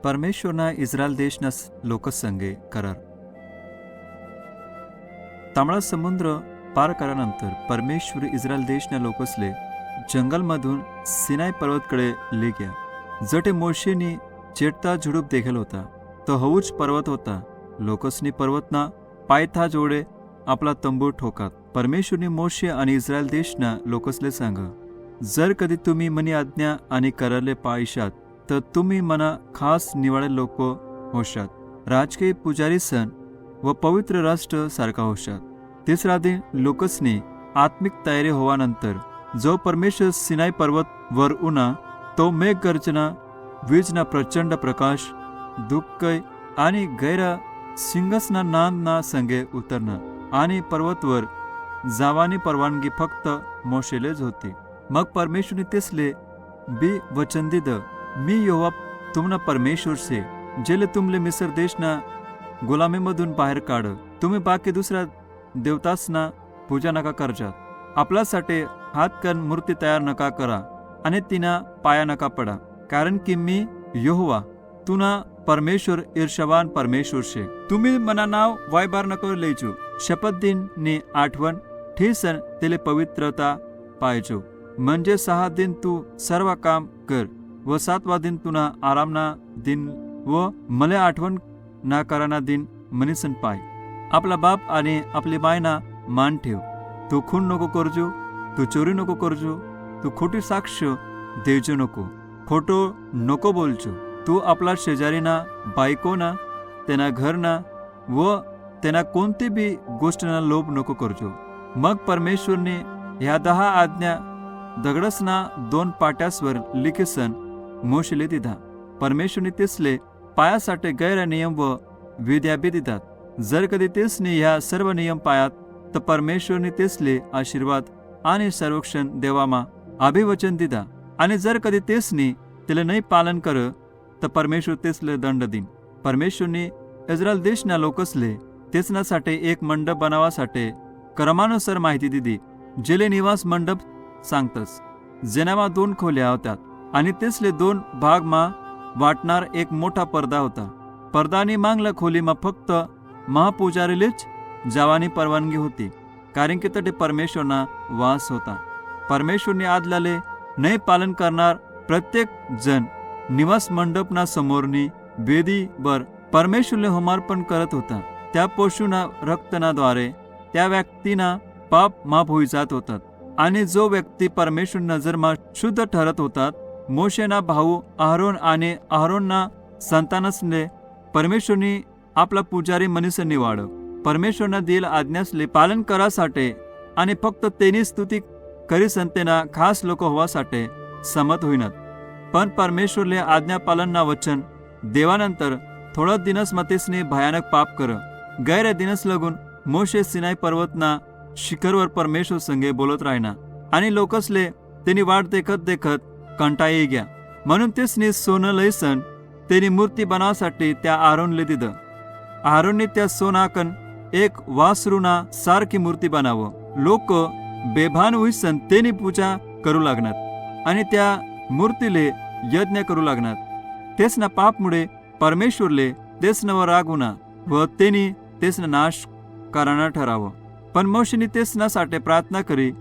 પરમેશ્વરના Israel દેશના લોકો સંગે કરાર. તાંબડા સમુદ્ર પાર કર્યાनंतर परमेश्वर इस्रायल देशના लोकसले जंगलमधून सिनाई पर्वतकडे ले गया. जटे मोशेनी चेटता झुडूप देखेल होता तो हवूच पर्वत होता. लोकसनी पर्वतना पायथा जोडे आपला तंबू ठोकात. परमेश्वरनी मोशे आणि इस्रायल देशना लोकसले सांग, जर कधी तुम्ही मनी आज्ञा आणि करारले पाळशात तर तुम्ही मना खास निवाळे लोक होशात, राजकीय पुजारी सण व पवित्र राष्ट्र सारखा होशात. तिसरा दिन लोकसनी आत्मिक तयारी होवानंतर जो परमेश्वर सिनाई पर्वत वर उना तो मेघगर्जना, वीजना प्रचंड प्रकाश, दुःखय आणि गैरा सिंगसना नांदना संगे उतरना आणि पर्वतवर जावानी परवानगी फक्त मोशेलेच होती. मग परमेश्वरने तेसले बी वचन दिद, मी यहोवा तुमना परमेश्वर से जेले तुमले मिस्र देशना गुलामीमधून बाहेर काढ. तुम्ही बाकी दुसऱ्या देवतासना पूजा नका करजात. आपल्यासाठी हातकन मूर्ती तयार नका करा आणि तिना पाया नका पडा, कारण की मी यहोवा तुना परमेश्वर ईर्षावान परमेश्वर शे. तुम्ही मना नाव वायबार नको लेजो. शपथ दिन नी आठवण ठेसन तेले पवित्रता पाहिजो. म्हणजे 6 दिन तू सर्व काम कर व 7वा दिन तुना आरामना दिन व मले आठवण ना कराना दिन मनीसन पाय. आपला बाप आणि आपली मायना मान ठेव. तू खून नको करजो, तू चोरी नको करजो, तू खोटी साक्ष देजो नको, खोटो नको बोलजो. तू आपला शेजारीना बायकोना, त्यांना घरना व त्यांना कोणती बी गोष्टीना लोभ नको करजो. मग परमेश्वरने ह्या 10 आज्ञा दगडसना 2 पाट्यासवर लिखिसन मोशेले दिधा. परमेश्वरने तेसले पायासाठी गैर नियम व विद्या बी दितात. जर कधी तेसने ह्या सर्व नियम पायात तर परमेश्वरने तेसले आशीर्वाद आणि संरक्षण देवामा अभिवचन दिदा. आणि जर कधी तेसने त्याला नाही पालन कर तर परमेश्वर तेसले दंड दिन. परमेश्वरने इस्रायल देशना लोकसले तेसनासाठी एक मंडप बनावासाठी क्रमानुसार माहिती दिली. जेले निवास मंडप सांगतस, जेनामा 2 खोल्या होत्यात आणि तेसले 2 भागमा वाटणार एक मोठा पडदा होता. पडदानी मागल्या खोलीमा फक्त महापुजारीलेच जावानी परवानगी होती, कारण की तटे परमेश्वरना वास होता. परमेश्वरने आदलाले नाही पालन करणार प्रत्येक जण निवास मंडपना समोरनी वेदीवर परमेश्वरले होमार्पण करत होता. त्या पशुना रक्तनाद्वारे त्या व्यक्तीना पाप माफ होई जात होतात. आणि जो व्यक्ती परमेश्वर नजरमा शुद्ध ठरत होतात, मोशेना भाऊ अहरोन आणि अहरोनना संतानसले परमेश्वरनी आपला पुजारी मनीस निवाड. परमेश्वरना दिल आज्ञासले पालन करासाठी आणि फक्त तेनी स्तुती करी संतेना खास लोक होवासाठी समत होईनात. पण परमेश्वरले आज्ञा पालनना वचन देवानंतर थोडा दिनस मतेसने भयानक पाप कर. गैर दिनस लगून मोशे सिनाई पर्वतना शिखरवर परमेश्वर संगे बोलत राहिना आणि लोकसले त्यांनी वाट देखत देखत कंटाळी ग्या. म्हणून तेसने सोनं लयसन त्यांनी मूर्ती बनावासाठी त्या आरोनले दिलं. आरोनने त्या सोनाकन एक वासरूना सारखी मूर्ती बनावं. लोक बेभान होईसन त्यांनी पूजा करू लागणार आणि त्या मूर्तीले यज्ञ करू लागणार. तेसना पापमुळे परमेश्वरले तेसनावर राग होणार व त्यांनी तेसना नाश करणार ठरावं. पण मोशेनी तेसनासाठी प्रार्थना करी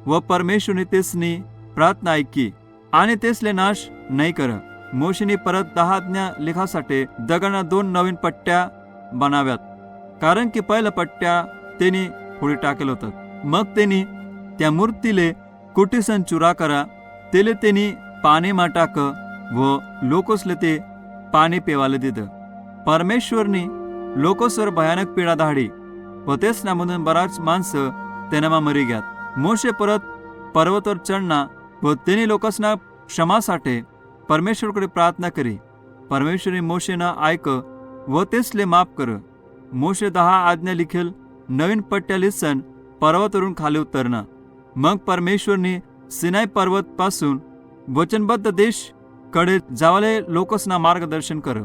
व परमेश्वरने तेसनी प्रार्थना ऐकी आणि तेसले नाश नाही कर. मोशेनी परत 10 आज्ञा लिखासाठी दगडांना 2 नवीन पट्ट्या बनाव्यात, कारण की पहिल्या पट्ट्या त्यांनी पुढे टाकेल होतात. मग त्यांनी त्या मूर्तीले कुटीसन चुरा करा. तेले त्यांनी पाणी मा टाक व लोकसले ते पाणी पेवाले दिलं. परमेश्वरनी लोकसवर भयानक पीडा धाडी व तेसनामधून बराच माणसं त्यांना मरी ग्यात. मोशे परत पर्वतावर चढना व त्यांनी लोकसना क्षमासाठी परमेश्वरकडे प्रार्थना करी. परमेश्वरने मोशेना ऐक व तेसले माफ कर. मोशे 10 आज्ञा लिखेल नवीन पट्ट्या लिसन पर्वतावरून खाली उतरना. मग परमेश्वरने सिनाई पर्वत पासून वचनबद्ध देश कडे जावाले लोकसना मार्गदर्शन कर.